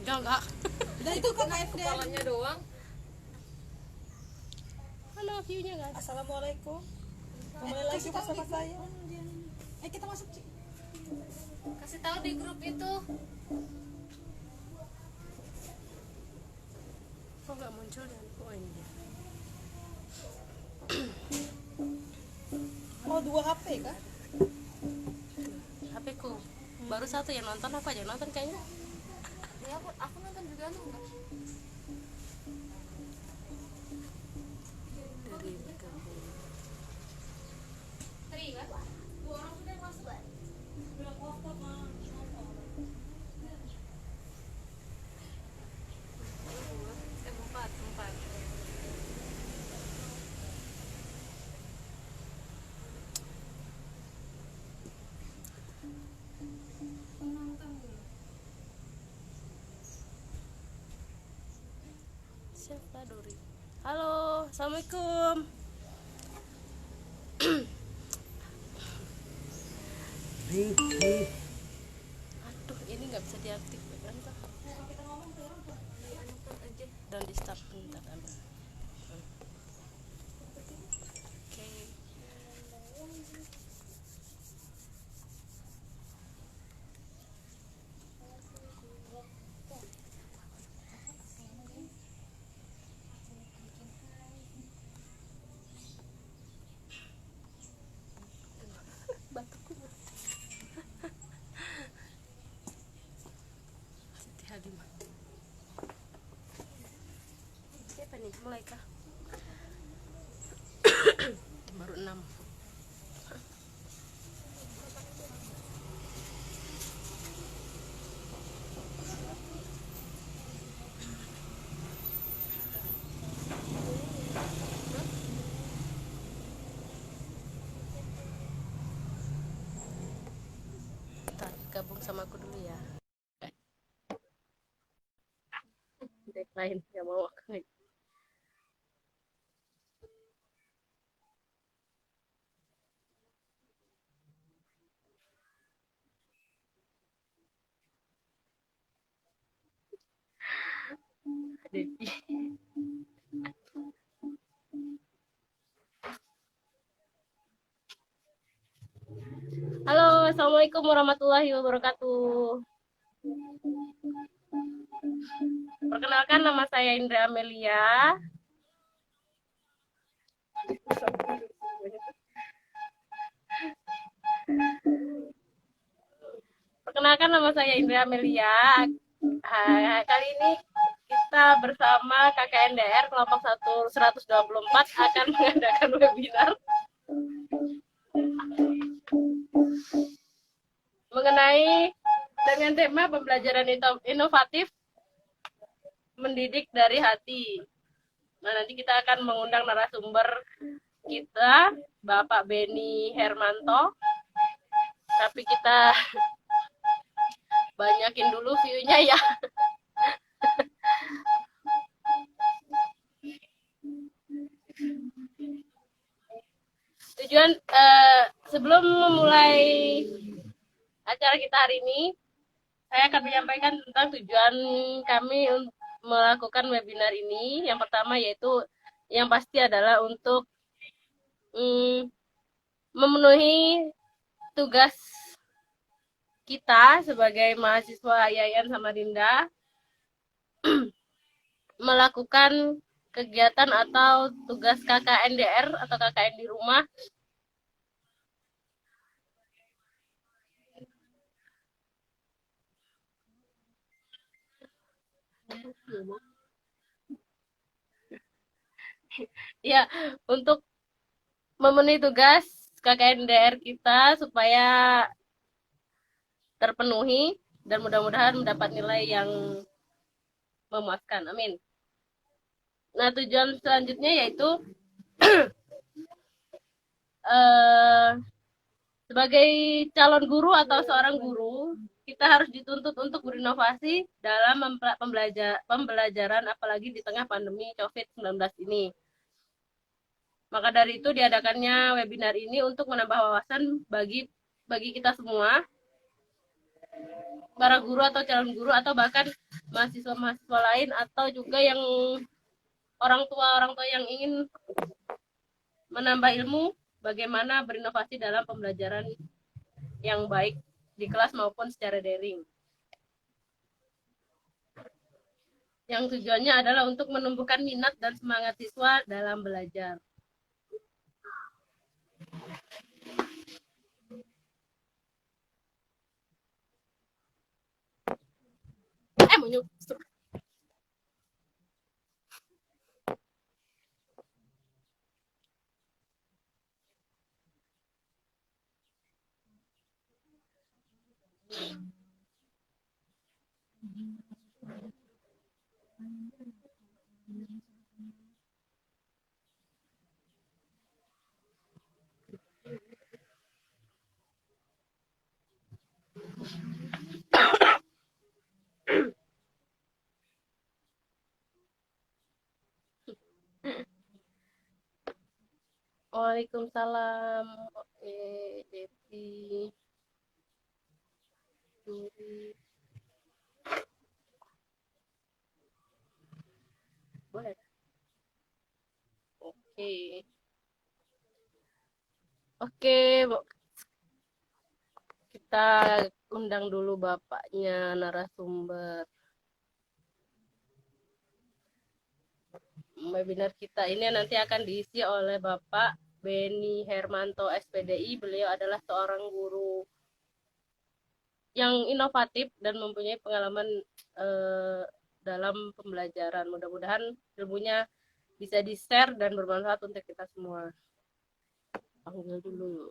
Enggak. Dan itu KKN Kepalanya doang. Mana view-nya enggak ada. Assalamualaikum. Kembali lagi bersama saya. Kita masuk. Kasih tahu di grup itu. Kok enggak muncul dan oh ini dia. Oh, 2 HP kah? HP ku baru satu yang nonton apa aja nonton kayaknya. Ya aku nonton juga enggak. Dari bergabung. Tri kan? 2 orang sudah masuk kan? Empat. Siapa Dori? Halo, assalamualaikum. Aduh, ini nggak bisa diaktifkan tuh. Dan di start bentar ambil. Oke. Batukku. Siti Halimah. Siapa nih? Mulai kah? Baru 6. Bentar, gabung sama aku dulu ya. Dek lain yang mau aku. Devi. Halo, assalamualaikum warahmatullahi wabarakatuh. Perkenalkan, nama saya Indra Amelia. Perkenalkan, nama saya Indra Amelia. Kali ini kita bersama KKNDR kelompok 124 akan mengadakan webinar mengenai dengan tema pembelajaran inovatif mendidik dari hati. Nah, nanti kita akan mengundang narasumber kita, Bapak Beni Hermanto. Tapi kita banyakin dulu view-nya ya. Tujuan sebelum memulai acara kita hari ini, saya akan menyampaikan tentang tujuan kami melakukan webinar ini. Yang pertama yaitu yang pasti adalah untuk memenuhi tugas kita sebagai mahasiswa Yayan Samarinda melakukan kegiatan atau tugas KKNDR atau KKN di rumah ya, untuk memenuhi tugas KKNDR kita supaya terpenuhi dan mudah-mudahan mendapat nilai yang memuaskan. Amin. Nah, tujuan selanjutnya yaitu sebagai calon guru atau seorang guru, kita harus dituntut untuk berinovasi dalam pembelajaran apalagi di tengah pandemi COVID-19 ini. Maka dari itu diadakannya webinar ini untuk menambah wawasan bagi kita semua, para guru atau calon guru, atau bahkan mahasiswa-mahasiswa lain atau juga yang orang tua yang ingin menambah ilmu bagaimana berinovasi dalam pembelajaran yang baik di kelas maupun secara daring. Yang tujuannya adalah untuk menumbuhkan minat dan semangat siswa dalam belajar. Mau nyusul. Waalaikumsalam. Oke, Devi. Boleh. Oke. Oke, kita undang dulu bapaknya narasumber. Webinar kita ini nanti akan diisi oleh Bapak Beni Hermanto SPDI. Beliau adalah seorang guru yang inovatif dan mempunyai pengalaman dalam pembelajaran. Mudah-mudahan ilmunya bisa di-share dan bermanfaat untuk kita semua. Panggil dulu.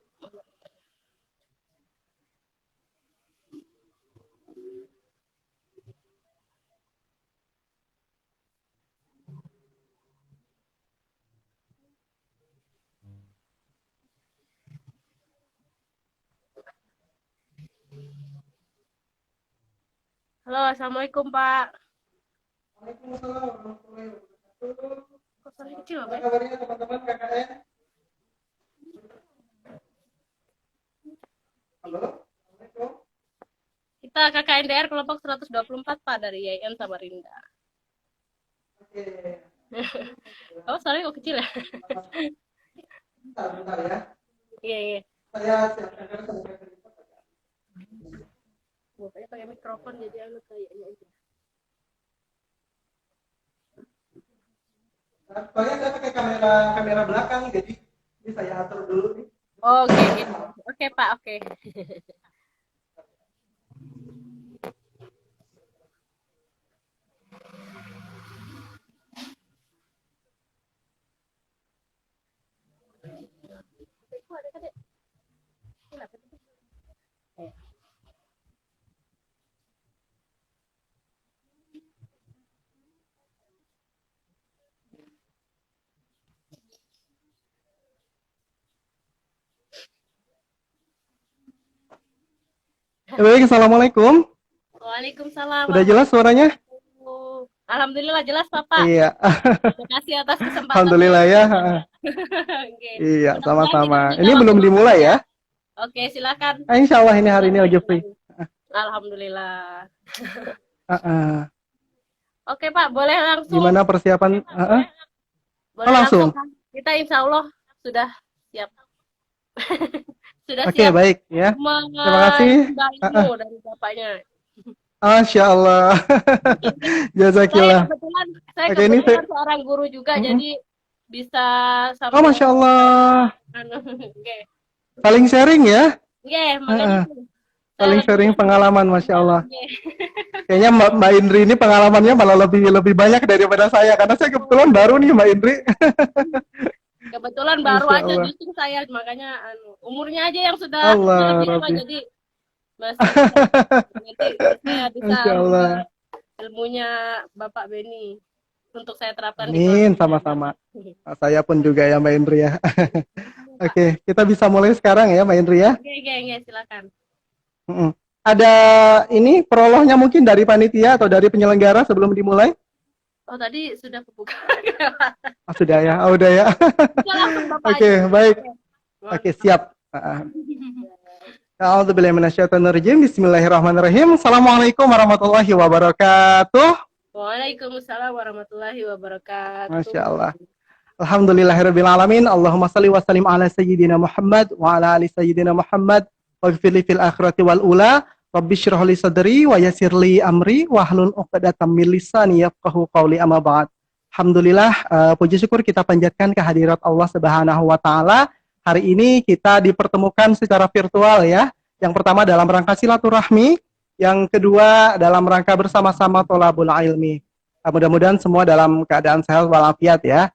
Halo, assalamualaikum Pak. Waalaikumsalam warahmatullahi wabarakatuh. Kok suaranya kecil Apa Pak? kabarnya teman-teman KKN? Halo, Assalamualaikum. Kita KKNDR kelompok 124 Pak dari YN Samarinda. Oke. Oh, suaranya kok kecil ya? Bentar ya. Iya. Saya siapkan dulu sampai ke Bapaknya pakai mikrofon jadi anu kayaknya aja. Soalnya saya pakai kamera belakang, jadi ini saya atur dulu nih. Oke. Oke Pak, oke. Baik, Assalamualaikum. Waalaikumsalam. Sudah jelas suaranya? Alhamdulillah jelas Bapak. Iya. Terima kasih atas kesempatan. Alhamdulillah ya. Oke. Iya, Mudah-mudahan sama-sama. kita Ini bisa belum langsung dimulai ya? Oke, silakan. Insya Allah ini hari ini lagi free. Alhamdulillah. Oke, Pak, boleh langsung. gimana persiapan? Boleh langsung. Kita insya Allah sudah siap. Sudah Oke, siap. baik ya. Terima kasih. Ilmu dari bapaknya. Masya Allah. Jazakillah. Saya Oke, ini kebetulan seorang guru juga, jadi bisa Oh, Masya Allah. Oke. Saling sharing ya? Oke, makanya Saling sharing pengalaman, Masya Allah. Oke. Kayaknya Mbak Indri ini pengalamannya malah lebih banyak daripada saya, karena saya kebetulan baru nih Mbak Indri. Kebetulan baru Masya aja Allah. justru saya, makanya umurnya aja yang sudah Allah, tua, Rabbi. jadi masih nanti saya bisa Masya Allah. ilmunya Bapak Beni untuk saya terapkan di Amin, kelas. sama-sama. Saya pun juga ya Mbak Indri ya. Oke, kita bisa mulai sekarang ya Mbak Indri ya. Oke, silakan. Ada ini prolognya mungkin dari panitia atau dari penyelenggara sebelum dimulai? Oh, tadi sudah kebuka. Sudah ya, udah ya. Langsung Bapak Oke, aja. baik. Oke, siap. A'udzubillahi minasyaitonirrajim. Bismillahirrahmanirrahim. Assalamualaikum warahmatullahi wabarakatuh. Waalaikumsalam warahmatullahi wabarakatuh. Masya Allah. Alhamdulillahirabbil alamin. Allahumma shalli wa sallim ala sayyidina Muhammad wa ala ali sayyidina Muhammad wa fil fil akhirati wal ula. Rabbi shrah li sadri wa yassir li amri wa hlul 'uqdatam min lisani yafqahu qawli, amma ba'd. Alhamdulillah, puji syukur kita panjatkan kehadirat Allah Subhanahu wa taala. Hari ini kita dipertemukan secara virtual ya. Yang pertama dalam rangka silaturahmi, yang kedua dalam rangka bersama-sama tholabul ilmi. Mudah-mudahan semua dalam keadaan sehat walafiat ya.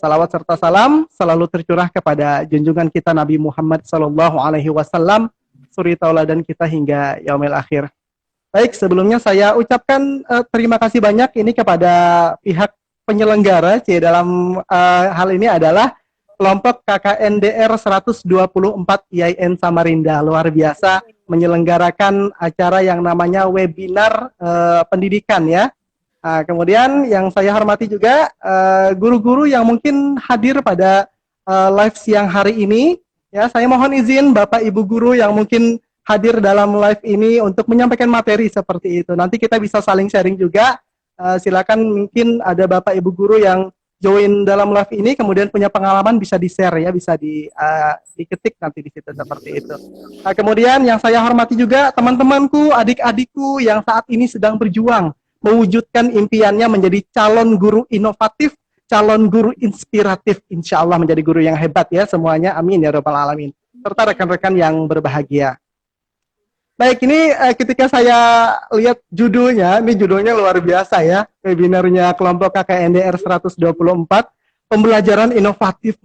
Salawat serta salam selalu tercurah kepada junjungan kita Nabi Muhammad SAW, suri tauladan kita hingga yaumil akhir. Baik, sebelumnya saya ucapkan terima kasih banyak ini kepada pihak penyelenggara dalam hal ini adalah kelompok KKNDR 124 IAIN Samarinda. Luar biasa menyelenggarakan acara yang namanya webinar pendidikan ya. Kemudian yang saya hormati juga guru-guru yang mungkin hadir pada live siang hari ini. Ya, saya mohon izin Bapak Ibu guru yang mungkin hadir dalam live ini untuk menyampaikan materi seperti itu. Nanti kita bisa saling sharing juga. Silakan mungkin ada Bapak Ibu guru yang join dalam live ini kemudian punya pengalaman bisa di-share ya, bisa diketik nanti di situ seperti itu. Kemudian yang saya hormati juga teman-temanku, adik-adikku yang saat ini sedang berjuang mewujudkan impiannya menjadi calon guru inovatif, calon guru inspiratif, insya Allah menjadi guru yang hebat ya semuanya, amin ya rabbal alamin. Serta rekan-rekan yang berbahagia. Baik, ini ketika saya lihat judulnya, ini judulnya luar biasa ya, webinarnya kelompok KKNDR 124, pembelajaran inovatif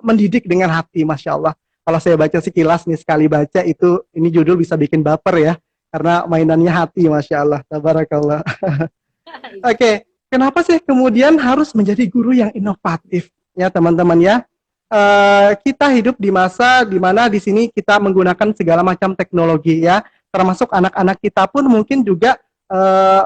mendidik dengan hati, Masya Allah. Kalau saya baca sekilas nih, sekali baca itu, ini judul bisa bikin baper ya, karena mainannya hati, Masya Allah, tabarakallah. Oke. Kenapa sih kemudian harus menjadi guru yang inovatif? Ya teman-teman ya, kita hidup di masa di mana di sini kita menggunakan segala macam teknologi ya, termasuk anak-anak kita pun mungkin juga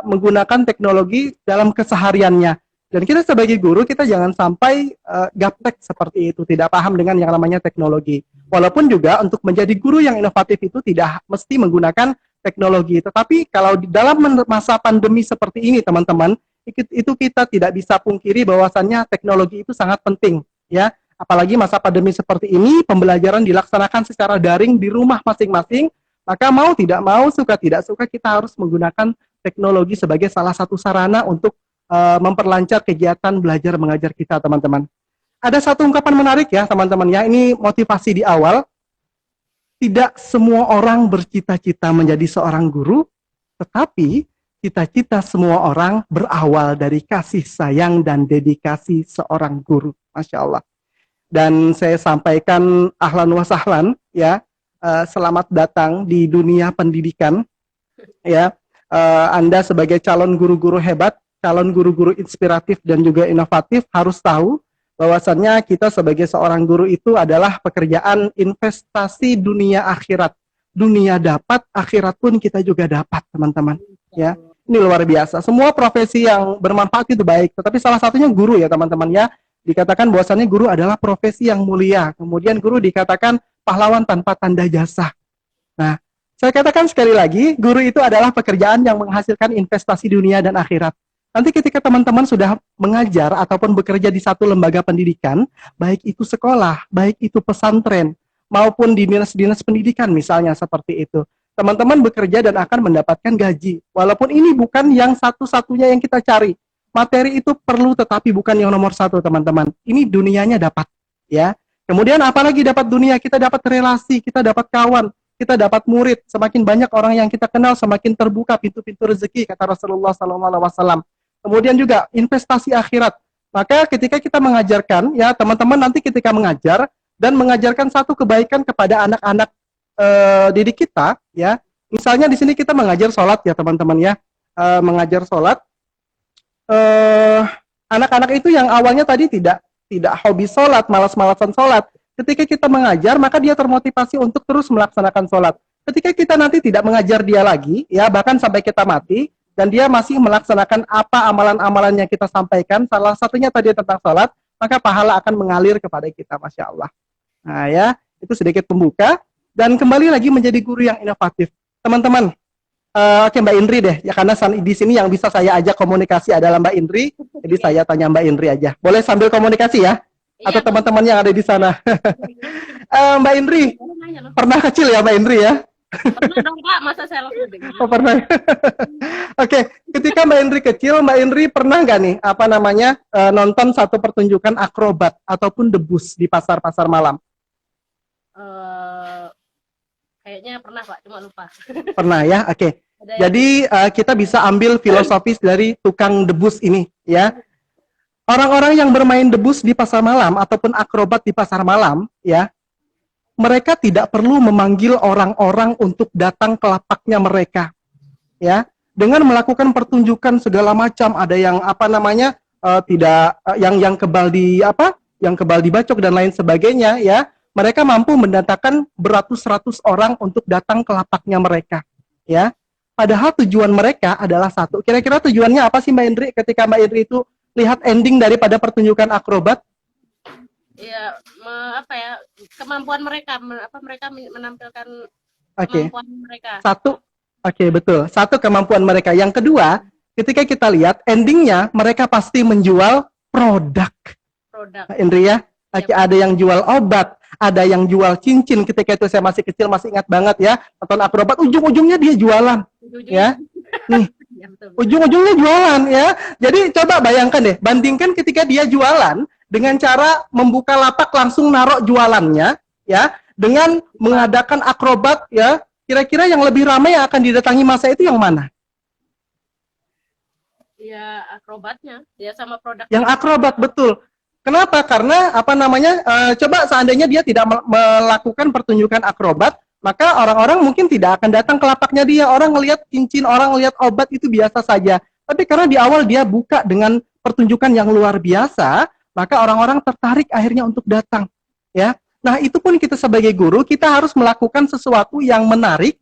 menggunakan teknologi dalam kesehariannya. Dan kita sebagai guru kita jangan sampai gaptek seperti itu, tidak paham dengan yang namanya teknologi. Walaupun juga untuk menjadi guru yang inovatif itu tidak mesti menggunakan teknologi. Tetapi kalau di dalam masa pandemi seperti ini teman-teman, itu kita tidak bisa pungkiri bahwasannya teknologi itu sangat penting ya, apalagi masa pandemi seperti ini, pembelajaran dilaksanakan secara daring di rumah masing-masing, maka mau tidak mau, suka tidak suka, kita harus menggunakan teknologi sebagai salah satu sarana untuk memperlancar kegiatan belajar mengajar kita teman-teman. Ada satu ungkapan menarik ya teman-teman ya, ini motivasi di awal. Tidak semua orang bercita-cita menjadi seorang guru, tetapi cita-cita semua orang berawal dari kasih sayang dan dedikasi seorang guru. Masya Allah. Dan saya sampaikan ahlan wa sahlan, ya, selamat datang di dunia pendidikan. Ya, Anda sebagai calon guru-guru hebat, calon guru-guru inspiratif dan juga inovatif harus tahu bahwasannya kita sebagai seorang guru itu adalah pekerjaan investasi dunia akhirat. Dunia dapat, akhirat pun kita juga dapat, teman-teman. Ya. Ini luar biasa. Semua profesi yang bermanfaat itu baik, tetapi salah satunya guru ya teman-teman ya. Dikatakan bahwasannya guru adalah profesi yang mulia. Kemudian guru dikatakan pahlawan tanpa tanda jasa. Nah, saya katakan sekali lagi, guru itu adalah pekerjaan yang menghasilkan investasi dunia dan akhirat. Nanti ketika teman-teman sudah mengajar ataupun bekerja di satu lembaga pendidikan, baik itu sekolah, baik itu pesantren, maupun di dinas-dinas pendidikan misalnya seperti itu. Teman-teman bekerja dan akan mendapatkan gaji. Walaupun ini bukan yang satu-satunya yang kita cari. Materi itu perlu tetapi bukan yang nomor satu, teman-teman. Ini dunianya dapat. Ya. Kemudian apalagi dapat dunia, kita dapat relasi, kita dapat kawan, kita dapat murid. Semakin banyak orang yang kita kenal, semakin terbuka pintu-pintu rezeki, kata Rasulullah SAW. Kemudian juga investasi akhirat. Maka ketika kita mengajarkan, ya teman-teman nanti ketika mengajar, dan mengajarkan satu kebaikan kepada anak-anak didik kita, ya. Misalnya di sini kita mengajar sholat ya teman-teman ya, mengajar sholat. Anak-anak itu yang awalnya tadi tidak hobi sholat, malas-malasan sholat. Ketika kita mengajar, maka dia termotivasi untuk terus melaksanakan sholat. Ketika kita nanti tidak mengajar dia lagi, ya bahkan sampai kita mati, dan dia masih melaksanakan apa amalan-amalan yang kita sampaikan, salah satunya tadi tentang sholat, maka pahala akan mengalir kepada kita, Masya Allah. Nah ya, itu sedikit pembuka. dan kembali lagi menjadi guru yang inovatif. Teman-teman, oke Mbak Indri deh, ya karena di sini yang bisa saya ajak komunikasi adalah Mbak Indri, jadi saya tanya Mbak Indri aja. Boleh sambil komunikasi ya? Atau Iya, teman-teman yang ada di sana. Mbak Indri, boleh nanya loh. pernah kecil ya Mbak Indri ya? Pernah dong Pak, masa saya langsung dengar. Oh, pernah. Oke, ketika Mbak Indri kecil, Mbak Indri pernah nggak nih, apa namanya, nonton satu pertunjukan akrobat ataupun debus di pasar-pasar malam? Kayaknya pernah Pak, cuma lupa. Pernah ya? Oke. Ada yang- Jadi kita bisa ambil filosofis dari tukang debus ini, ya. Orang-orang yang bermain debus di pasar malam ataupun akrobat di pasar malam, ya, mereka tidak perlu memanggil orang-orang untuk datang ke lapaknya mereka, ya. Dengan melakukan pertunjukan segala macam, ada yang apa namanya tidak yang kebal di apa, yang kebal dibacok dan lain sebagainya, ya. Mereka mampu mendatangkan beratus-ratus orang untuk datang ke lapaknya mereka, ya. Padahal tujuan mereka adalah satu. Kira-kira tujuannya apa sih Mbak Indri ketika Mbak Indri itu lihat ending daripada pertunjukan akrobat? Ya, apa ya, kemampuan mereka, mereka menampilkan Oke. kemampuan mereka. Satu, oke betul. Satu kemampuan mereka. Yang kedua, ketika kita lihat endingnya, mereka pasti menjual produk. Mbak Indri ya. Oke, ada yang jual obat, ada yang jual cincin. Ketika itu saya masih kecil, masih ingat banget ya. Nonton akrobat, ujung-ujungnya dia jualan. Ya. Nih, Ya, betul. ujung-ujungnya jualan ya. Jadi coba bayangkan deh, bandingkan ketika dia jualan dengan cara membuka lapak langsung narok jualannya ya, dengan mengadakan akrobat ya. Kira-kira yang lebih ramai yang akan didatangi masa itu yang mana? Ya, akrobatnya, ya sama produk. Yang akrobat, betul. Kenapa? Karena apa namanya? Coba seandainya dia tidak melakukan pertunjukan akrobat, maka orang-orang mungkin tidak akan datang ke lapaknya dia. Orang ngelihat cincin, orang ngelihat obat itu biasa saja. Tapi karena di awal dia buka dengan pertunjukan yang luar biasa, maka orang-orang tertarik akhirnya untuk datang. Ya. Nah, itu pun kita sebagai guru, kita harus melakukan sesuatu yang menarik,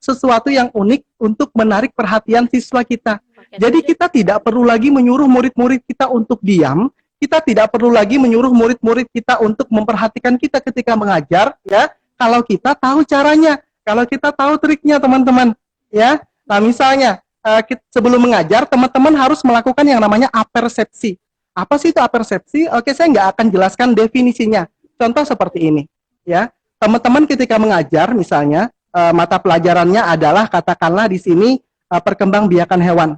sesuatu yang unik untuk menarik perhatian siswa kita. Jadi kita tidak perlu lagi menyuruh murid-murid kita untuk diam. Kita tidak perlu lagi menyuruh murid-murid kita untuk memperhatikan kita ketika mengajar, ya. Kalau kita tahu caranya, kalau kita tahu triknya, teman-teman, ya. Nah, misalnya sebelum mengajar, teman-teman harus melakukan yang namanya apersepsi. Apa sih itu apersepsi? Oke, saya nggak akan jelaskan definisinya. Contoh seperti ini, ya. Teman-teman ketika mengajar, misalnya mata pelajarannya adalah katakanlah di sini perkembangbiakan hewan.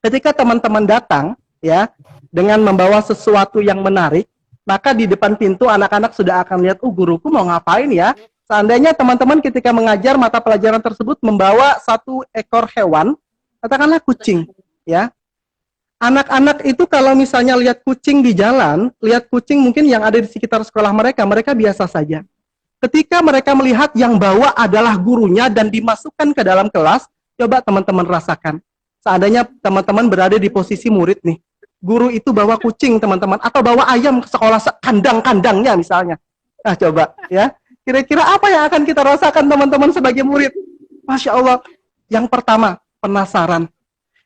Ketika teman-teman datang, ya, dengan membawa sesuatu yang menarik, maka di depan pintu anak-anak sudah akan lihat, guruku mau ngapain ya? Seandainya teman-teman ketika mengajar mata pelajaran tersebut membawa satu ekor hewan, katakanlah kucing, ya. Anak-anak itu kalau misalnya lihat kucing di jalan, lihat kucing mungkin yang ada di sekitar sekolah mereka, mereka biasa saja. Ketika mereka melihat yang bawa adalah gurunya dan dimasukkan ke dalam kelas, coba teman-teman rasakan. Seandainya teman-teman berada di posisi murid nih, guru itu bawa kucing teman-teman, atau bawa ayam ke sekolah kandang-kandangnya misalnya. Nah coba ya, kira-kira apa yang akan kita rasakan teman-teman sebagai murid? Masya Allah, yang pertama penasaran.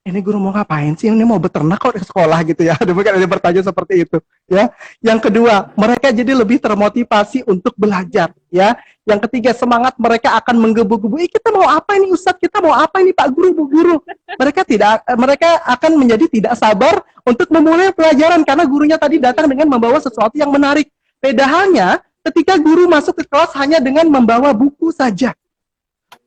Ini guru mau ngapain sih? Ini mau beternak kok di sekolah gitu ya. Mungkin ada pertanyaan seperti itu ya. Yang kedua, mereka jadi lebih termotivasi untuk belajar ya. Yang ketiga, semangat mereka akan menggebu-gebu. Kita mau apa ini Ustadz? Kita mau apa ini Pak Guru, Bu Guru? Mereka akan menjadi tidak sabar untuk memulai pelajaran karena gurunya tadi datang dengan membawa sesuatu yang menarik. Beda halnya ketika guru masuk ke kelas hanya dengan membawa buku saja.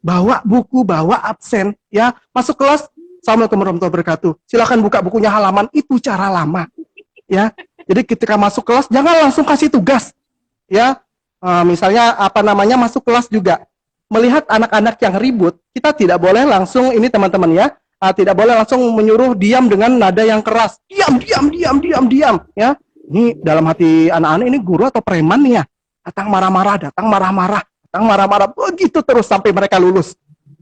Bawa buku, bawa absen ya. Masuk kelas, Assalamualaikum warahmatullahi wabarakatuh. Silakan buka bukunya halaman, itu cara lama. Ya. Jadi ketika masuk kelas jangan langsung kasih tugas. Ya. Misalnya apa namanya masuk kelas juga melihat anak-anak yang ribut, kita tidak boleh langsung ini teman-teman ya. Tidak boleh langsung menyuruh diam dengan nada yang keras. Diam ya. Ini dalam hati anak-anak ini guru atau preman nih ya. Datang marah-marah, begitu terus sampai mereka lulus.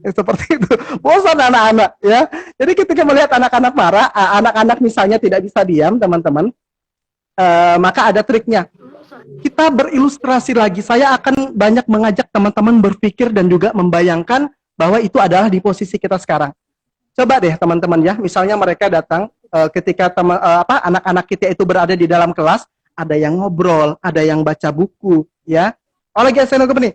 Seperti itu, bosan anak-anak ya. Jadi ketika melihat anak-anak marah, anak-anak misalnya tidak bisa diam, teman-teman, maka ada triknya. Kita berilustrasi lagi. Saya akan banyak mengajak teman-teman berpikir dan juga membayangkan bahwa itu adalah di posisi kita sekarang. Coba deh teman-teman ya, misalnya mereka datang ketika anak-anak kita itu berada di dalam kelas, ada yang ngobrol, ada yang baca buku, ya. Oleh saya nih,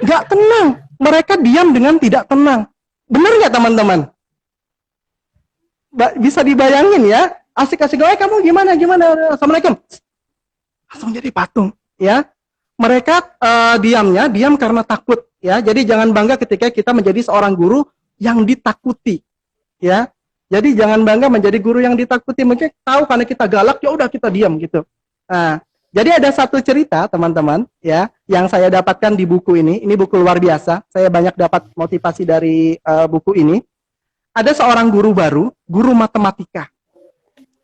Nggak tenang. Mereka diam dengan tidak tenang. Benar nggak teman-teman? Bisa dibayangin ya. Asik-asik, kamu gimana? Assalamualaikum. Langsung jadi patung. Ya, mereka diam karena takut. Ya, jadi jangan bangga ketika kita menjadi seorang guru yang ditakuti. Ya, jadi jangan bangga menjadi guru yang ditakuti. Mungkin tahu karena kita galak, ya udah kita diam gitu. Nah, jadi ada satu cerita teman-teman ya yang saya dapatkan di buku ini. Ini buku luar biasa. Saya banyak dapat motivasi dari buku ini. Ada seorang guru baru, guru matematika.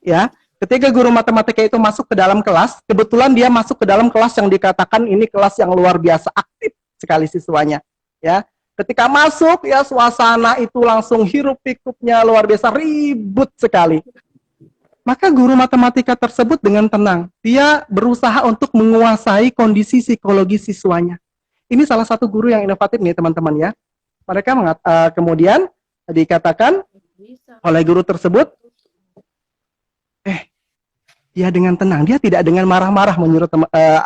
Ya, ketika guru matematika itu masuk ke dalam kelas, kebetulan dia masuk ke dalam kelas yang dikatakan ini kelas yang luar biasa aktif sekali siswanya. Ya, ketika masuk ya suasana itu langsung hiruk pikuknya luar biasa ribut sekali. Maka guru matematika tersebut dengan tenang, dia berusaha untuk menguasai kondisi psikologi siswanya. Ini salah satu guru yang inovatif nih teman-teman ya. Mereka kemudian dikatakan oleh guru tersebut, dia dengan tenang, dia tidak dengan marah-marah menyuruh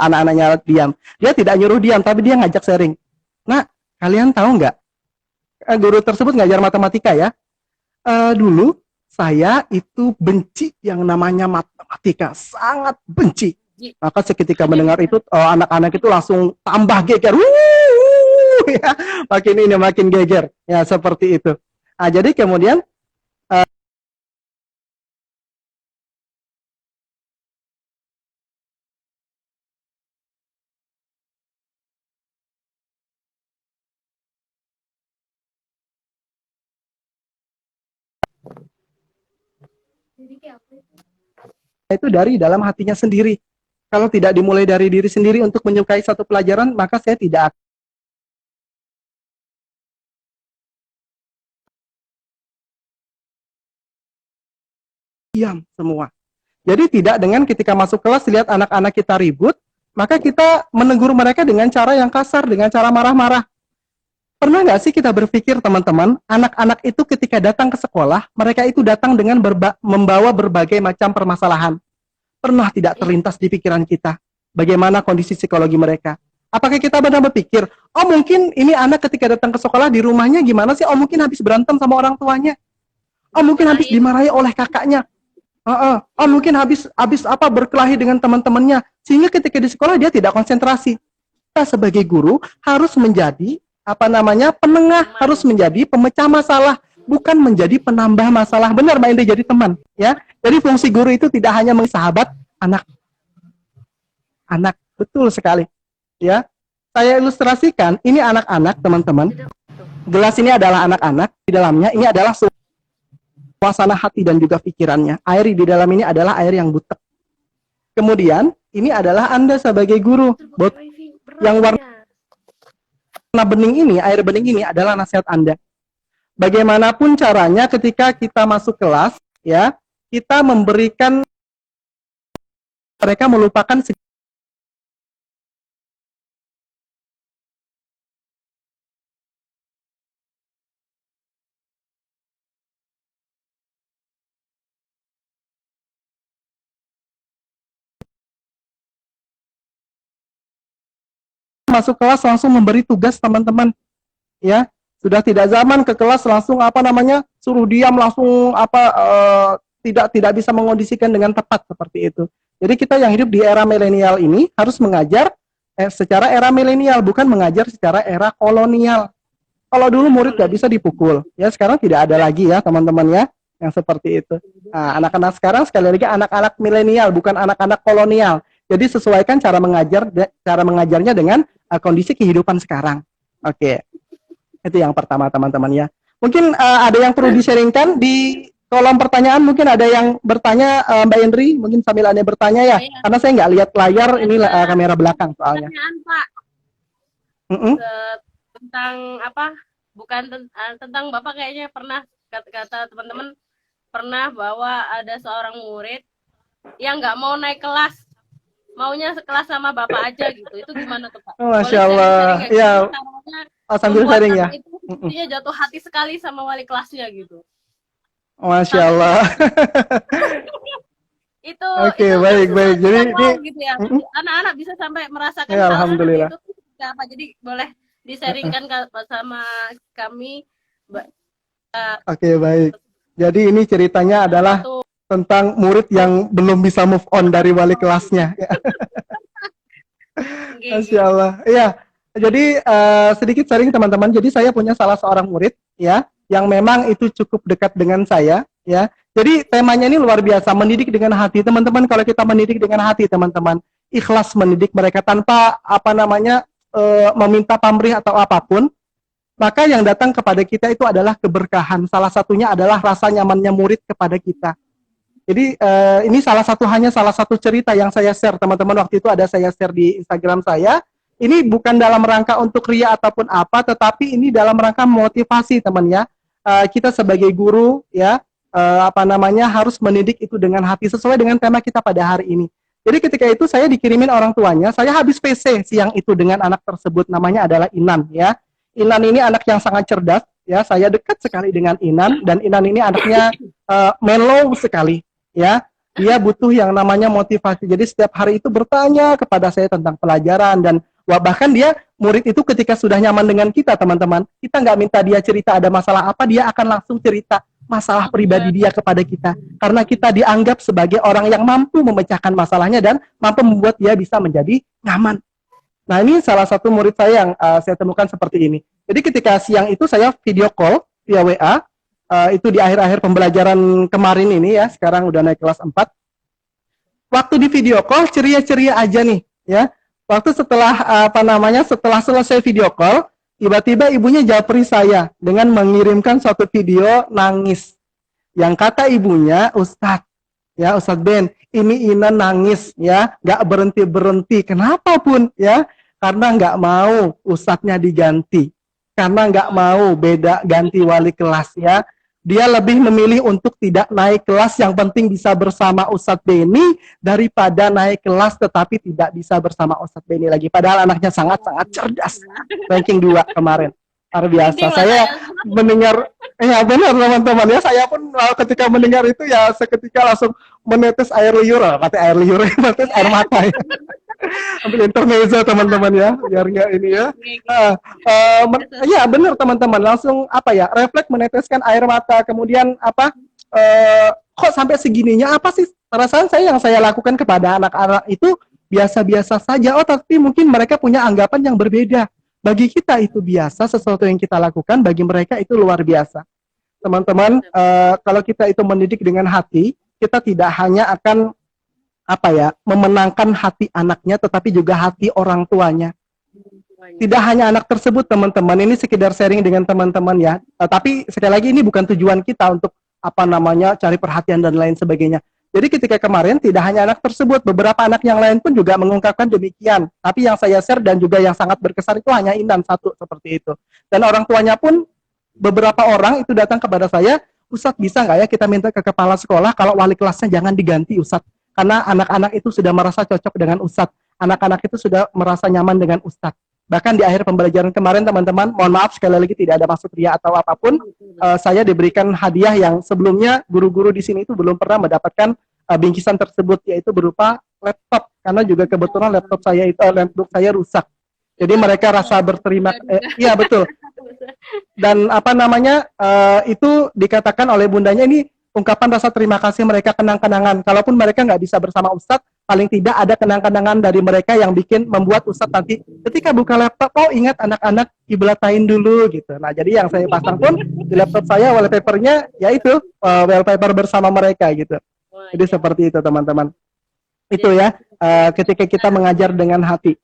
anak-anaknya diam. Dia tidak nyuruh diam, tapi dia ngajak sharing. Nah, kalian tahu nggak? Guru tersebut ngajar matematika ya. Dulu saya itu benci yang namanya matematika, sangat benci. Maka seketika mendengar itu, anak-anak itu langsung tambah geger. Ya, makin ini makin geger. Ya, seperti itu. Nah, jadi kemudian Jadi kayak apa itu? itu dari dalam hatinya sendiri. Kalau tidak dimulai dari diri sendiri untuk menyukai satu pelajaran, maka saya tidak akan diam semua. Jadi tidak dengan ketika masuk kelas lihat anak-anak kita ribut, maka kita menegur mereka dengan cara yang kasar, dengan cara marah-marah. Pernah nggak sih kita berpikir teman-teman, anak-anak itu ketika datang ke sekolah, mereka itu datang dengan membawa berbagai macam permasalahan. Pernah tidak terlintas di pikiran kita, bagaimana kondisi psikologi mereka? Apakah kita benar berpikir, oh mungkin ini anak ketika datang ke sekolah di rumahnya gimana sih? Oh mungkin habis berantem sama orang tuanya. Oh mungkin habis dimarahi oleh kakaknya. Oh mungkin habis apa berkelahi dengan teman-temannya. Sehingga ketika di sekolah dia tidak konsentrasi. Kita sebagai guru harus menjadi penengah, harus menjadi pemecah masalah, bukan menjadi penambah masalah. Benar Mbak Indi, jadi teman ya. Jadi fungsi guru itu tidak hanya sahabat anak. Betul sekali ya. Saya ilustrasikan, ini anak-anak teman-teman. Gelas ini adalah anak-anak, di dalamnya ini adalah suasana hati dan juga pikirannya. Air di dalam ini adalah air yang butek. Kemudian ini adalah Anda sebagai guru. Yang warna bening ini, air bening ini adalah nasihat Anda. Bagaimanapun caranya ketika kita masuk kelas, ya, kita memberikan mereka melupakan masuk kelas langsung memberi tugas teman-teman. Ya, sudah tidak zaman ke kelas langsung suruh diam langsung tidak bisa mengondisikan dengan tepat seperti itu. Jadi kita yang hidup di era milenial ini harus mengajar secara era milenial, bukan mengajar secara era kolonial. Kalau dulu murid nggak bisa dipukul, ya sekarang tidak ada lagi ya teman-teman ya yang seperti itu. Nah, anak-anak sekarang sekali lagi anak-anak milenial, bukan anak-anak kolonial. Jadi sesuaikan cara mengajarnya dengan kondisi kehidupan sekarang. Oke. Itu yang pertama teman-teman ya. Mungkin ada yang perlu di-sharingkan di kolom pertanyaan, mungkin ada yang bertanya Mbak Indri, mungkin sambil Anda bertanya ya. Iya. Karena saya nggak lihat layar, ini kamera belakang soalnya. Pertanyaan Pak. Tentang apa? Bukan tentang Bapak kayaknya pernah kata teman-teman pernah bahwa ada seorang murid yang nggak mau naik kelas, maunya sekelas sama Bapak aja gitu. Itu gimana tuh Pak? Oh, Masya Allah. Ya. Sambil sharing ya. Itu dia jatuh hati sekali sama wali kelasnya gitu. Masya Allah. itu Oke, itu kan baik, baik. sesuatu Jadi yang ini, wow gitu ya. mm-mm. Anak-anak bisa sampai merasakan Ya, hal seperti alhamdulillah. itu tuh apa. Jadi boleh disaringkan sama kami, Mbak. Oke, baik. Jadi ini ceritanya adalah Suatu tentang murid yang belum bisa move on dari wali kelasnya. Ya, Masya gigi. Allah. Iya. Jadi sedikit sharing teman-teman. Jadi saya punya salah seorang murid ya yang memang itu cukup dekat dengan saya ya. Jadi temanya ini luar biasa, mendidik dengan hati. Teman-teman, kalau kita mendidik dengan hati, teman-teman, ikhlas mendidik mereka tanpa apa namanya meminta pamrih atau apapun, maka yang datang kepada kita itu adalah keberkahan. Salah satunya adalah rasa nyamannya murid kepada kita. Jadi ini salah satu cerita yang saya share, teman-teman. Waktu itu ada saya share di Instagram saya. Ini bukan dalam rangka untuk ria ataupun apa, tetapi ini dalam rangka motivasi, teman ya. Kita sebagai guru ya, apa namanya, harus mendidik itu dengan hati sesuai dengan tema kita pada hari ini. Jadi ketika itu saya dikirimin orang tuanya, saya habis PC siang itu dengan anak tersebut, namanya adalah Inan ya. Inan ini anak yang sangat cerdas ya. Saya dekat sekali dengan Inan, dan Inan ini anaknya mellow sekali ya. Dia butuh yang namanya motivasi. Jadi setiap hari itu bertanya kepada saya tentang pelajaran, dan bahkan dia murid itu ketika sudah nyaman dengan kita, teman-teman, kita nggak minta dia cerita ada masalah apa, dia akan langsung cerita masalah pribadi dia kepada kita, karena kita dianggap sebagai orang yang mampu memecahkan masalahnya dan mampu membuat dia bisa menjadi nyaman. Nah, ini salah satu murid saya yang saya temukan seperti ini. Jadi ketika siang itu saya video call via WA, itu di akhir-akhir pembelajaran kemarin ini ya, sekarang udah naik kelas 4. Waktu di video call ceria-ceria aja nih ya. Waktu setelah apa namanya, setelah selesai video call, tiba-tiba ibunya japri saya dengan mengirimkan suatu video nangis. Yang kata ibunya, Ustadz, ya Ustadz Ben, ini Ina nangis ya, nggak berhenti-berhenti. Kenapa pun ya? Karena nggak mau Ustadznya diganti. Karena nggak mau beda ganti wali kelas ya. Dia lebih memilih untuk tidak naik kelas, yang penting bisa bersama Ustadz Beni, daripada naik kelas tetapi tidak bisa bersama Ustadz Beni lagi. Padahal anaknya sangat-sangat cerdas. Ranking 2 kemarin. Luar biasa. Saya mendengar, ya benar teman-teman ya, saya pun ketika mendengar itu ya seketika langsung menetes air liur, menetes air mata ya. Ambil intermezzo teman-teman ya, biar nggak ini ya. Ya benar teman-teman, langsung apa ya, refleks meneteskan air mata, kemudian apa, kok sampai segininya, apa sih perasaan saya yang saya lakukan kepada anak-anak itu biasa-biasa saja, oh tapi mungkin mereka punya anggapan yang berbeda. Bagi kita itu biasa, sesuatu yang kita lakukan bagi mereka itu luar biasa. Teman-teman, kalau kita itu mendidik dengan hati, kita tidak hanya akan apa ya, memenangkan hati anaknya, tetapi juga hati orang tuanya. Tidak hanya anak tersebut, teman-teman, ini sekedar sharing dengan teman-teman ya. Tapi sekali lagi ini bukan tujuan kita untuk apa namanya, cari perhatian dan lain sebagainya. Jadi ketika kemarin tidak hanya anak tersebut, beberapa anak yang lain pun juga mengungkapkan demikian. Tapi yang saya share dan juga yang sangat berkesan itu hanya Inan satu seperti itu. Dan orang tuanya pun beberapa orang itu datang kepada saya, Ustadz bisa nggak ya kita minta ke kepala sekolah kalau wali kelasnya jangan diganti Ustadz. Karena anak-anak itu sudah merasa cocok dengan Ustadz. Anak-anak itu sudah merasa nyaman dengan Ustadz. Bahkan di akhir pembelajaran kemarin, teman-teman, mohon maaf sekali lagi tidak ada maksud ria atau apapun, saya diberikan hadiah yang sebelumnya guru-guru di sini itu belum pernah mendapatkan bingkisan tersebut, yaitu berupa laptop. Karena juga kebetulan laptop saya rusak. Jadi mereka rasa berterima, iya betul. Dan apa namanya, itu dikatakan oleh bundanya, ini ungkapan rasa terima kasih mereka, kenang-kenangan. Kalaupun mereka nggak bisa bersama Ustadz, paling tidak ada kenang-kenangan dari mereka yang bikin membuat Ustadz nanti ketika buka laptop, oh ingat anak-anak kiblatain dulu gitu. Nah, jadi yang saya pasang pun di laptop saya wallpapernya yaitu wallpaper bersama mereka gitu. Jadi seperti itu teman-teman. Itu ya, ketika kita mengajar dengan hati.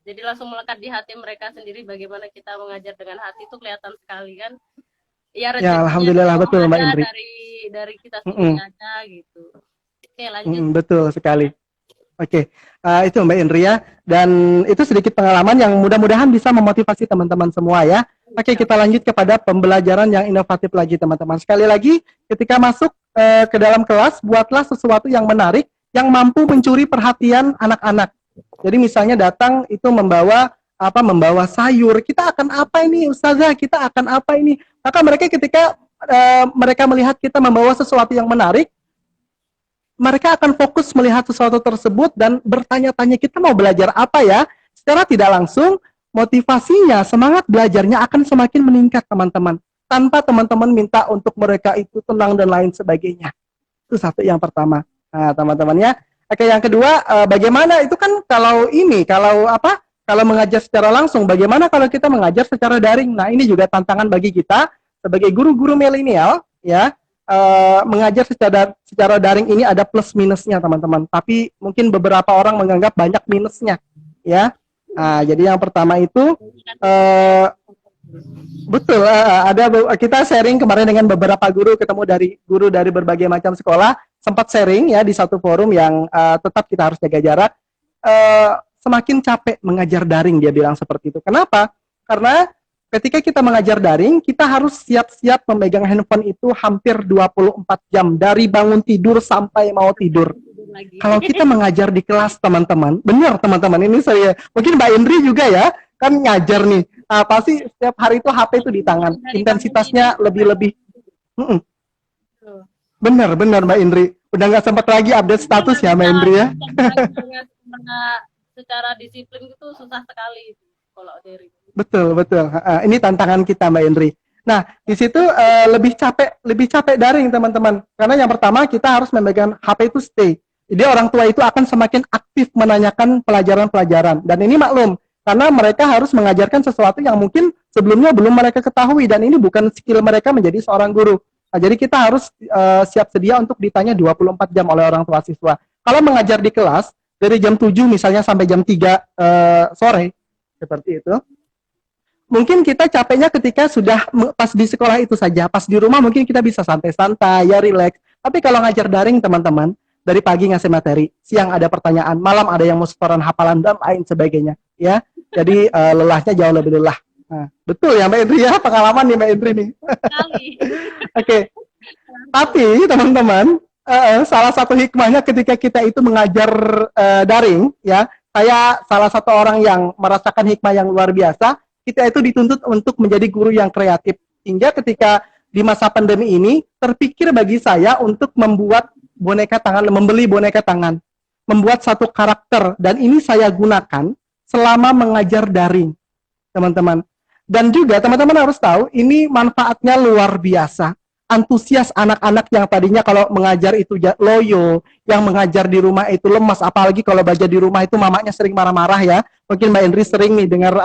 Jadi langsung melekat di hati mereka sendiri, bagaimana kita mengajar dengan hati itu kelihatan sekali kan. Ya, alhamdulillah betul Mbak Indri. Dari kita sendiri aja gitu. Oke, lanjut. Betul sekali. Oke, itu Mbak Indri ya. Dan itu sedikit pengalaman yang mudah-mudahan bisa memotivasi teman-teman semua ya. Oke, kita lanjut kepada pembelajaran yang inovatif lagi teman-teman. Sekali lagi, ketika masuk ke dalam kelas, buatlah sesuatu yang menarik, yang mampu mencuri perhatian anak-anak. Jadi misalnya datang itu membawa sayur, kita akan apa ini Ustazah, kita akan apa ini. Maka mereka ketika mereka melihat kita membawa sesuatu yang menarik, mereka akan fokus melihat sesuatu tersebut dan bertanya-tanya kita mau belajar apa ya. Secara tidak langsung motivasinya, semangat belajarnya akan semakin meningkat teman-teman. Tanpa teman-teman minta untuk mereka itu tenang dan lain sebagainya. Itu satu yang pertama. Nah, teman-temannya. Oke, yang kedua, bagaimana itu kan kalau mengajar secara langsung, bagaimana kalau kita mengajar secara daring? Nah, ini juga tantangan bagi kita sebagai guru-guru milenial, ya. Mengajar secara daring ini ada plus minusnya, teman-teman. Tapi mungkin beberapa orang menganggap banyak minusnya, ya. Nah, jadi yang pertama itu betul, kita sharing kemarin dengan beberapa guru dari berbagai macam sekolah, sempat sharing ya di satu forum yang tetap kita harus jaga jarak. Semakin capek mengajar daring, dia bilang seperti itu. Kenapa? Karena ketika kita mengajar daring, kita harus siap-siap memegang handphone itu hampir 24 jam dari bangun tidur sampai mau tidur. Kalau kita mengajar di kelas, teman-teman, benar teman-teman, ini saya, mungkin Mbak Indri juga ya, kan ngajar nih, pasti setiap hari itu HP itu di tangan, intensitasnya lebih-lebih. Benar Mbak Indri, udah nggak sempat lagi update status ya Mbak Indri ya. Secara disiplin itu susah sekali kalau dari. Betul. Ini tantangan kita Mbak Indri. Nah, di situ lebih capek daring teman-teman. Karena yang pertama kita harus memegang HP itu stay. Jadi orang tua itu akan semakin aktif menanyakan pelajaran-pelajaran. Dan ini maklum, karena mereka harus mengajarkan sesuatu yang mungkin sebelumnya belum mereka ketahui. Dan ini bukan skill mereka menjadi seorang guru. Nah, jadi kita harus siap sedia untuk ditanya 24 jam oleh orang tua siswa. Kalau mengajar di kelas, dari jam 7 misalnya sampai jam 3 sore, seperti itu. Mungkin kita capeknya ketika sudah pas di sekolah itu saja, pas di rumah mungkin kita bisa santai-santai, ya relax. Tapi kalau ngajar daring teman-teman, dari pagi ngasih materi, siang ada pertanyaan, malam ada yang mau setoran hafalan dan lain sebagainya, ya. Jadi lelahnya jauh lebih lelah. Nah, betul ya Mbak Indri ya, pengalaman nih Mbak Indri nih. Oke. Tapi teman-teman, salah satu hikmahnya ketika kita itu mengajar daring, ya, saya salah satu orang yang merasakan hikmah yang luar biasa. Kita itu dituntut untuk menjadi guru yang kreatif. Hingga ketika di masa pandemi ini, terpikir bagi saya untuk membuat boneka tangan, membeli boneka tangan, membuat satu karakter, dan ini saya gunakan selama mengajar daring, teman-teman. Dan juga teman-teman harus tahu, ini manfaatnya luar biasa. Antusias anak-anak yang tadinya kalau mengajar itu loyo, yang mengajar di rumah itu lemas, apalagi kalau belajar di rumah itu mamanya sering marah-marah ya. Mungkin Mbak Indri sering nih dengar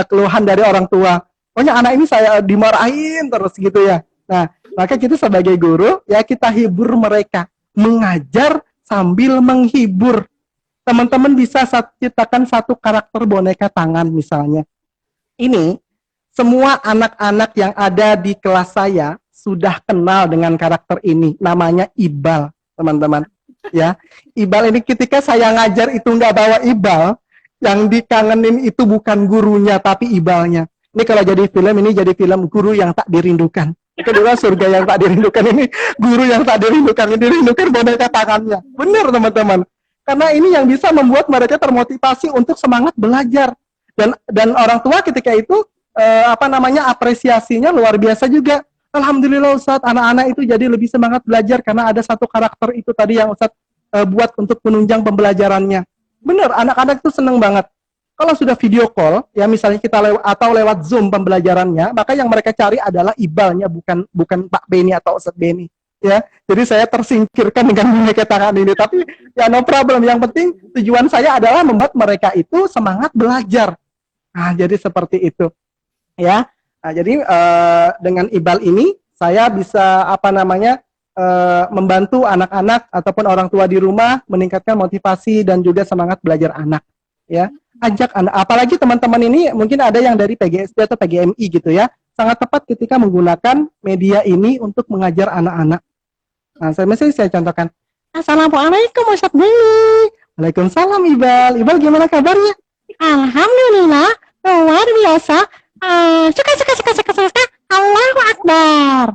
keluhan dari orang tua. Pokoknya anak ini saya dimarahin terus gitu ya. Nah, maka kita sebagai guru ya kita hibur mereka, mengajar sambil menghibur. Teman-teman bisa ciptakan satu karakter boneka tangan misalnya. Ini semua anak-anak yang ada di kelas saya sudah kenal dengan karakter ini, namanya Ibal, teman-teman. Ya, Ibal ini ketika saya ngajar itu nggak bawa Ibal, yang dikangenin itu bukan gurunya tapi Ibalnya. Ini kalau jadi film, ini jadi film guru yang tak dirindukan. Kedua surga yang tak dirindukan, ini guru yang tak dirindukan, ini dirindukan boneka tangannya. Benar teman-teman. Karena ini yang bisa membuat mereka termotivasi untuk semangat belajar. Dan orang tua ketika itu apresiasinya luar biasa juga. Alhamdulillah Ustadz, anak-anak itu jadi lebih semangat belajar karena ada satu karakter itu tadi yang Ustadz buat untuk menunjang pembelajarannya. Benar, anak-anak itu seneng banget. Kalau sudah video call, ya misalnya kita lewat Zoom pembelajarannya, maka yang mereka cari adalah Ibalnya, bukan Pak Beni atau Ustadz Beni. Ya, jadi saya tersingkirkan dengan boneka tangan ini. Tapi ya no problem. Yang penting tujuan saya adalah membuat mereka itu semangat belajar. Nah, jadi seperti itu. Ya, nah, jadi dengan Ibal ini saya bisa membantu anak-anak ataupun orang tua di rumah meningkatkan motivasi dan juga semangat belajar anak. Ya, ajak anak, apalagi teman-teman ini mungkin ada yang dari PGSD atau PGMI gitu ya, sangat tepat ketika menggunakan media ini untuk mengajar anak-anak. Nah, saya contohkan. Assalamualaikum Ustadz Beni. Waalaikumsalam Ibal. Ibal gimana kabarnya? Alhamdulillah luar biasa. Suka. Allahu Akbar.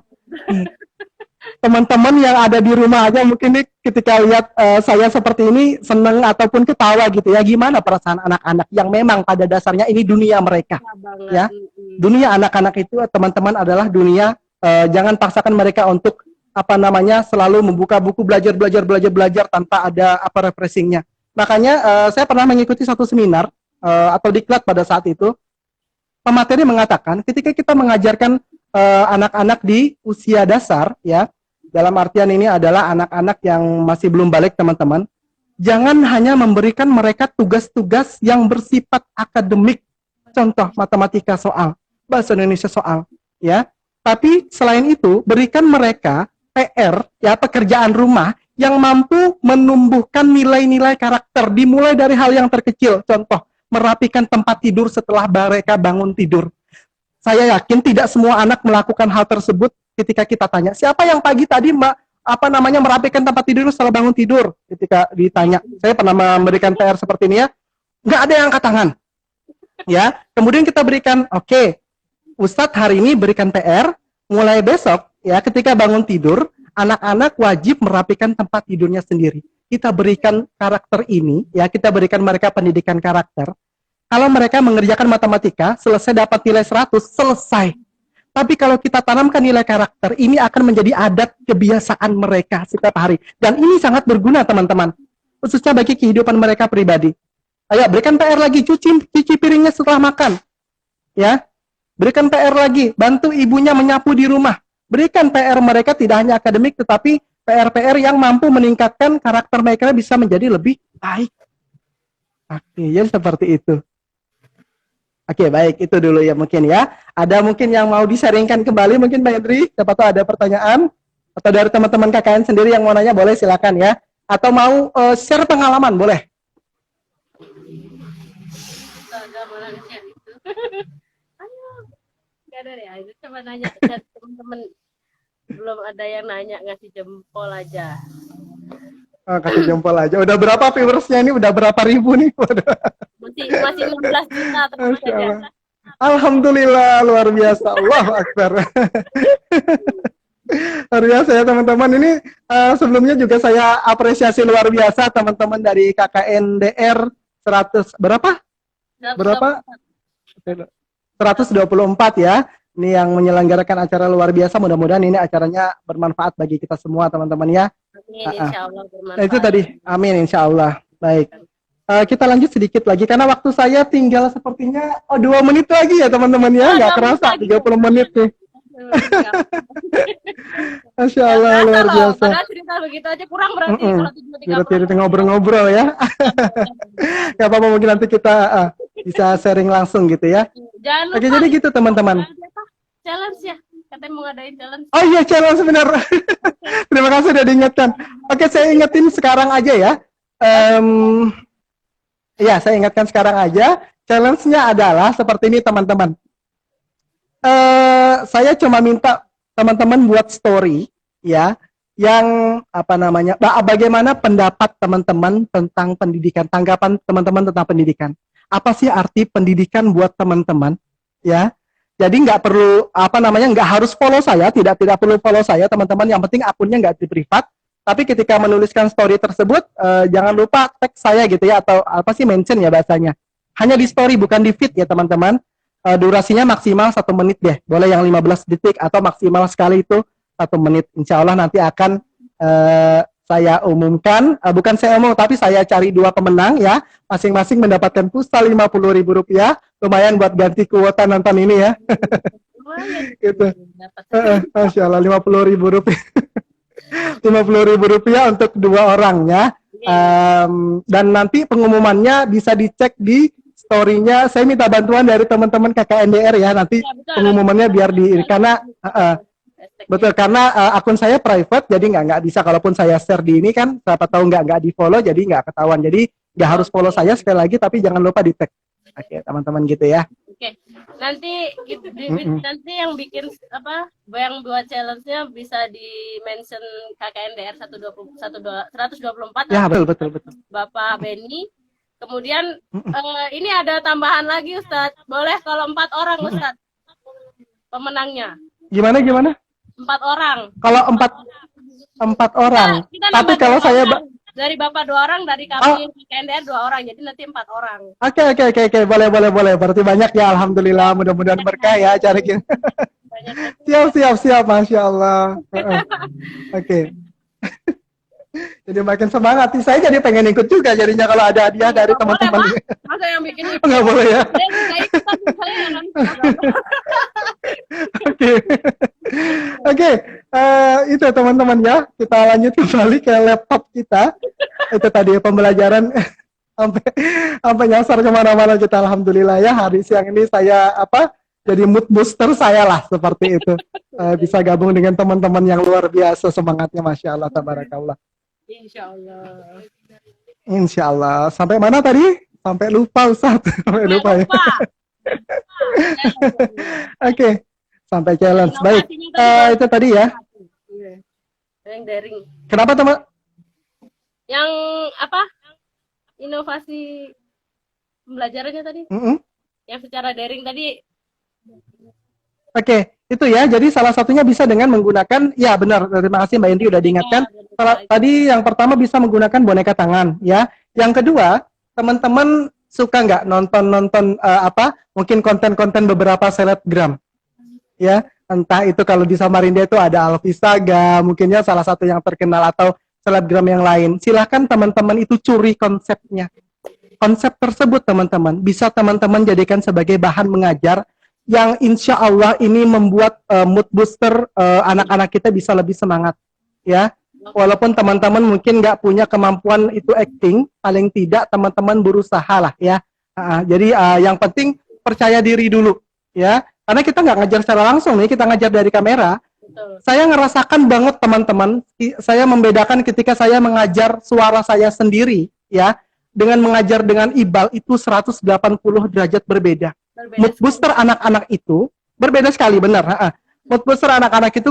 Teman-teman yang ada di rumah aja mungkin nih ketika lihat saya seperti ini seneng ataupun ketawa gitu ya. Gimana perasaan anak-anak yang memang pada dasarnya ini dunia mereka, ya. Dunia anak-anak itu teman-teman adalah dunia. Jangan paksakan mereka untuk apa namanya selalu membuka buku belajar tanpa ada apa refreshingnya. Makanya saya pernah mengikuti satu seminar atau diklat pada saat itu, pemateri mengatakan ketika kita mengajarkan anak-anak di usia dasar, ya, dalam artian ini adalah anak-anak yang masih belum balik teman-teman, jangan hanya memberikan mereka tugas-tugas yang bersifat akademik, contoh matematika soal, bahasa Indonesia soal, ya. Tapi selain itu, berikan mereka PR, ya, pekerjaan rumah yang mampu menumbuhkan nilai-nilai karakter, dimulai dari hal yang terkecil. Contoh, merapikan tempat tidur setelah mereka bangun tidur. Saya yakin tidak semua anak melakukan hal tersebut ketika kita tanya, siapa yang pagi tadi merapikan tempat tidur setelah bangun tidur? Ketika ditanya, saya pernah memberikan PR seperti ini ya, nggak ada yang angkat tangan. Ya, kemudian kita berikan, oke, Ustadz hari ini berikan PR, mulai besok ya ketika bangun tidur, anak-anak wajib merapikan tempat tidurnya sendiri. Kita berikan karakter ini, ya kita berikan mereka pendidikan karakter. Kalau mereka mengerjakan matematika, selesai dapat nilai 100, selesai. Tapi kalau kita tanamkan nilai karakter, ini akan menjadi adat kebiasaan mereka setiap hari. Dan ini sangat berguna teman-teman, khususnya bagi kehidupan mereka pribadi. Ayo berikan PR lagi, cuci piringnya setelah makan. Ya, berikan PR lagi, bantu ibunya menyapu di rumah. Berikan PR mereka tidak hanya akademik, tetapi PR-PR yang mampu meningkatkan karakter mereka bisa menjadi lebih baik. Oke, ya seperti itu. Oke, baik, itu dulu ya mungkin ya. Ada mungkin yang mau di-sharingkan kembali, mungkin Mbak Hendri, siapa tahu ada pertanyaan. Atau dari teman-teman KKN sendiri yang mau nanya, boleh silakan ya. Atau mau share pengalaman, boleh. Gak ada deh, itu cuma nanya dan teman-teman belum ada yang nanya, ngasih jempol aja. Oh, kasih jempol aja. Udah berapa viewersnya ini? Udah berapa ribu nih? Masih 16 juta teman aja. Alhamdulillah, luar biasa. Allahu Akbar. Luar biasa ya teman-teman. Ini sebelumnya juga saya apresiasi luar biasa teman-teman dari KKNDR 100 berapa? Berapa? 124 ya. Ini yang menyelenggarakan acara luar biasa. Mudah-mudahan ini acaranya bermanfaat bagi kita semua teman-teman ya. Amin, insya Allah bermanfaat. Nah, itu tadi. Amin, insya Allah. Baik. Kita lanjut sedikit lagi karena waktu saya tinggal sepertinya 2 menit lagi ya teman-teman ya. Nggak kerasa 30 menit nih. Masya Allah, luar biasa. Padahal cerita begitu aja kurang berarti kalau 30 ngobrol-ngobrol ya. Gak apa-apa, mungkin nanti kita bisa sharing langsung gitu ya. Jangan lupa. Oke, jadi gitu teman-teman. Challenge ya, katanya mau ngadain challenge. Oh iya, challenge benar. Terima kasih sudah diingatkan. Oke, saya ingetin sekarang aja ya. Ya, saya ingatkan sekarang aja. Challenge-nya adalah seperti ini teman-teman. Saya cuma minta teman-teman buat story ya, yang apa namanya, bagaimana pendapat teman-teman tentang pendidikan, tanggapan teman-teman tentang pendidikan. Apa sih arti pendidikan buat teman-teman ya? Jadi nggak perlu apa namanya, nggak harus follow saya, tidak perlu follow saya teman-teman. Yang penting akunnya nggak di privat. Tapi ketika menuliskan story tersebut, jangan lupa tag saya gitu ya, atau apa sih, mention ya bahasanya. Hanya di story, bukan di feed ya teman-teman. Durasinya maksimal 1 menit deh. Boleh yang 15 detik atau maksimal sekali itu 1 menit. Insya Allah nanti akan saya umumkan. Bukan saya umum, tapi saya cari 2 pemenang ya. Masing-masing mendapatkan pulsa Rp50.000. Lumayan buat ganti kuota nonton ini ya. Gitu. Masya Allah, Rp50.000. Rp50.000 untuk 2 orang ya. Dan nanti pengumumannya bisa dicek di story-nya. Saya minta bantuan dari teman-teman KKNDR ya, nanti pengumumannya biar karena betul, karena akun saya private, jadi nggak bisa, kalaupun saya share di ini kan siapa tahu nggak di follow, jadi nggak ketahuan. Jadi nggak harus follow saya sekali lagi, tapi jangan lupa di tag. Oke teman-teman gitu ya. Oke, nanti nanti yang bikin apa, yang buat challenge-nya bisa di mention KKNDR 124 ya. Betul Bapak Benny. Kemudian ini ada tambahan lagi Ustadz, boleh kalau 4 orang Ustadz pemenangnya. Gimana 4 orang. Kalau 4 orang. Kita tapi kalau saya dari Bapak 2 orang, dari kami KNDR 2 orang, jadi nanti 4 orang. Oke, boleh. Berarti banyak ya, alhamdulillah, mudah-mudahan berkah ya acara kita. banyak Siap, Masya Allah. Oke. Jadi makin semangat. Saya jadi pengen ikut juga jadinya kalau ada hadiah dari nggak boleh teman-teman. Pak, masa yang bikin itu Nggak boleh ya? saya nggak ikutan, saya yang nanti Oke. Oke. Itu teman-teman ya. Kita lanjut kembali ke laptop kita. Itu tadi pembelajaran sampai sampai nyasar kemana-mana kita. Alhamdulillah ya, hari siang ini saya jadi mood booster saya lah seperti itu. Bisa gabung dengan teman-teman yang luar biasa semangatnya, Masya Allah, tabarakallah. Insya Allah. Insya Allah. Sampai mana tadi? Sampai lupa, Ustaz. Sampai lupa ya. Oke. Sampai challenge. Baik. Itu tadi ya. Yang daring. Kenapa teman? Yang apa? Inovasi pembelajarannya tadi? Yang secara daring tadi. Oke, itu ya. Jadi salah satunya bisa dengan menggunakan, ya benar. Terima kasih Mbak Indri udah diingatkan. Tadi yang pertama bisa menggunakan boneka tangan, ya. Yang kedua, teman-teman suka nggak nonton mungkin konten-konten beberapa selebgram, ya. Entah itu kalau di Samarinda itu ada Alfi Saga, mungkinnya salah satu yang terkenal atau selebgram yang lain. Silahkan teman-teman itu curi konsepnya. Konsep tersebut teman-teman bisa teman-teman jadikan sebagai bahan mengajar yang insya Allah ini membuat mood booster anak-anak kita bisa lebih semangat, ya. Walaupun teman-teman mungkin nggak punya kemampuan itu acting, paling tidak teman-teman berusaha lah, ya. Jadi yang penting percaya diri dulu, ya. Karena kita nggak ngajar secara langsung nih, kita ngajar dari kamera. Betul. Saya ngerasakan banget teman-teman, saya membedakan ketika saya mengajar suara saya sendiri, ya, dengan mengajar dengan ibal itu 180 derajat berbeda. Mood booster anak-anak itu berbeda sekali, benar. Mood booster anak-anak itu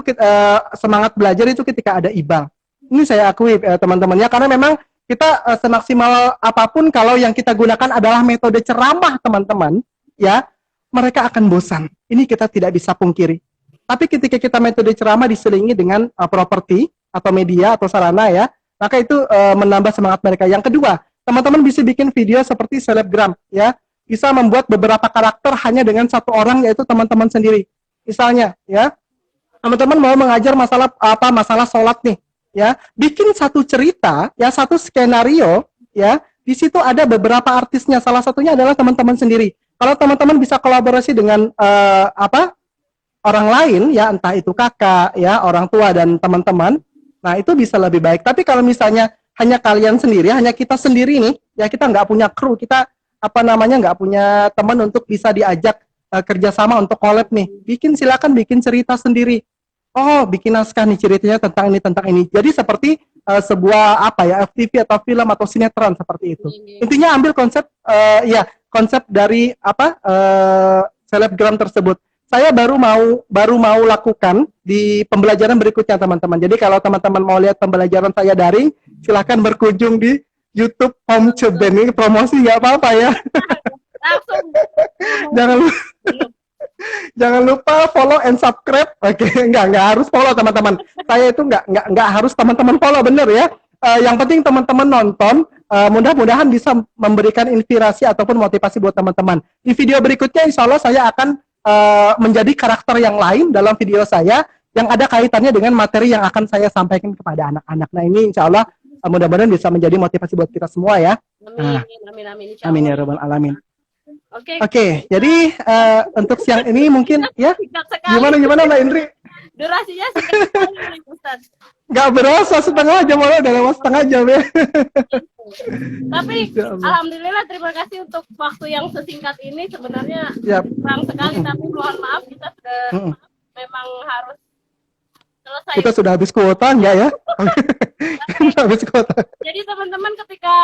semangat belajar itu ketika ada ibal. Ini saya akui teman-teman ya, karena memang kita semaksimal apapun kalau yang kita gunakan adalah metode ceramah teman-teman, ya, mereka akan bosan. Ini kita tidak bisa pungkiri. Tapi ketika kita metode ceramah diselingi dengan properti atau media atau sarana, ya, maka itu menambah semangat mereka. Yang kedua, teman-teman bisa bikin video seperti selebgram, ya. Bisa membuat beberapa karakter hanya dengan satu orang, yaitu teman-teman sendiri. Misalnya, ya, teman-teman mau mengajar masalah sholat nih, ya, bikin satu cerita, ya, satu skenario, ya, di situ ada beberapa artisnya, salah satunya adalah teman-teman sendiri. Kalau teman-teman bisa kolaborasi dengan orang lain, ya, entah itu kakak, ya, orang tua dan teman-teman, nah itu bisa lebih baik. Tapi kalau misalnya hanya kalian sendiri, hanya kita sendiri nih, ya, kita nggak punya kru, kita nggak punya teman untuk bisa diajak kerjasama untuk collab nih. Silakan bikin cerita sendiri. Oh, bikin naskah nih ceritanya tentang ini. Jadi seperti sebuah FTV atau film atau sinetron seperti itu. Intinya ambil konsep konsep dari selebgram tersebut. Saya baru mau lakukan di pembelajaran berikutnya teman-teman. Jadi kalau teman-teman mau lihat pembelajaran saya daring, silakan berkunjung di YouTube Home Ceben. Ini promosi nggak apa-apa ya. Jangan lupa follow and subscribe. Oke, nggak harus follow teman-teman. Saya itu nggak harus teman-teman follow, bener ya. Yang penting teman-teman nonton. Mudah-mudahan bisa memberikan inspirasi ataupun motivasi buat teman-teman. Di video berikutnya insya Allah saya akan menjadi karakter yang lain dalam video saya yang ada kaitannya dengan materi yang akan saya sampaikan kepada anak-anak. Nah ini insya Allah mudah-mudahan bisa menjadi motivasi buat kita semua ya. Amin. Amin ya rabbal alamin. Oke. Jadi untuk siang ini mungkin ya. Gimana Mbak Indri? Durasinya singkat sekali, Ustaz. Gak berasa setengah jam, malah udah lewat setengah jam ya. Tapi alhamdulillah, terima kasih untuk waktu yang sesingkat ini. Sebenarnya kurang sekali, tapi mohon maaf kita sudah memang harus selesai. Kita sudah habis kuota enggak ya? Habis kuota. Jadi teman-teman, ketika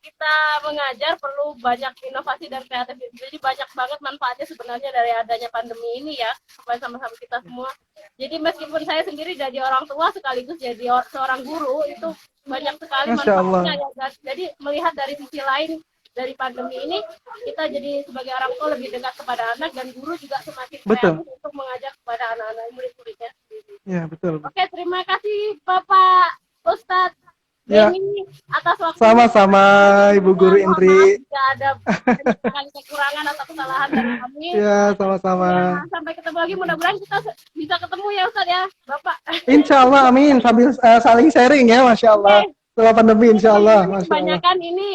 kita mengajar perlu banyak inovasi dan kreativitas. Jadi banyak banget manfaatnya sebenarnya dari adanya pandemi ini ya, supaya sama-sama kita semua. Jadi meskipun saya sendiri jadi orang tua sekaligus jadi seorang guru, itu banyak sekali manfaatnya ya. Jadi melihat dari sisi lain dari pandemi ini, kita jadi sebagai orang tua lebih dekat kepada anak, dan guru juga semakin kreatif untuk mengajar kepada anak-anak murid-muridnya. Ya, betul. Oke, terima kasih Bapak Ustadz Ya. Beni atas waktu. Sama-sama Ibu Guru Mohon Indri. maaf jika ada kekurangan atau kesalahan dari kami. Ya, sama-sama. Ya, sampai ketemu lagi, mudah-mudahan kita bisa ketemu ya Ustaz ya, Bapak. Insya Allah, amin. Sambil saling sharing ya, Masya Allah. Setelah pandemi, Insya Allah. Masya Allah. Kebanyakan ini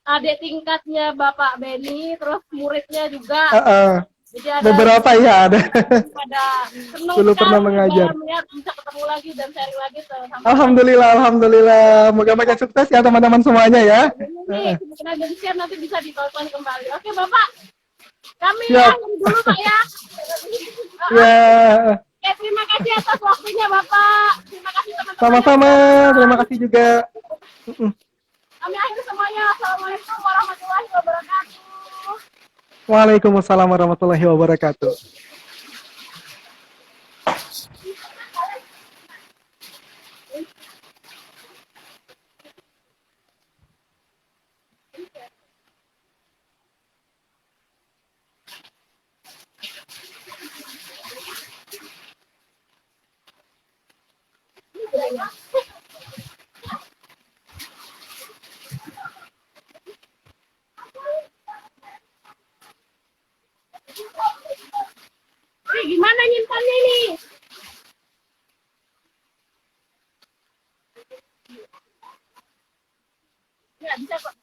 adik tingkatnya Bapak Beni, terus muridnya juga. Jadi ada Beberapa ya ada. senang Dulu sekali pernah mengajar. melihat bisa ketemu lagi dan sharing lagi sama Alhamdulillah, alhamdulillah. Moga makin sukses ya teman-teman semuanya ya. ini. Kemungkinan dan share nanti bisa ditonton kembali. Oke Bapak, kami Siap. akhiri dulu Pak ya. Ya, Oke, terima kasih atas waktunya Bapak. Terima kasih teman-teman. sama-sama. Terima kasih juga. Kami akhiri semuanya. Assalamualaikum warahmatullahi wabarakatuh. Waalaikumsalam warahmatullahi wabarakatuh. Ini gimana nyimpannya ini? Nggak bisa kok.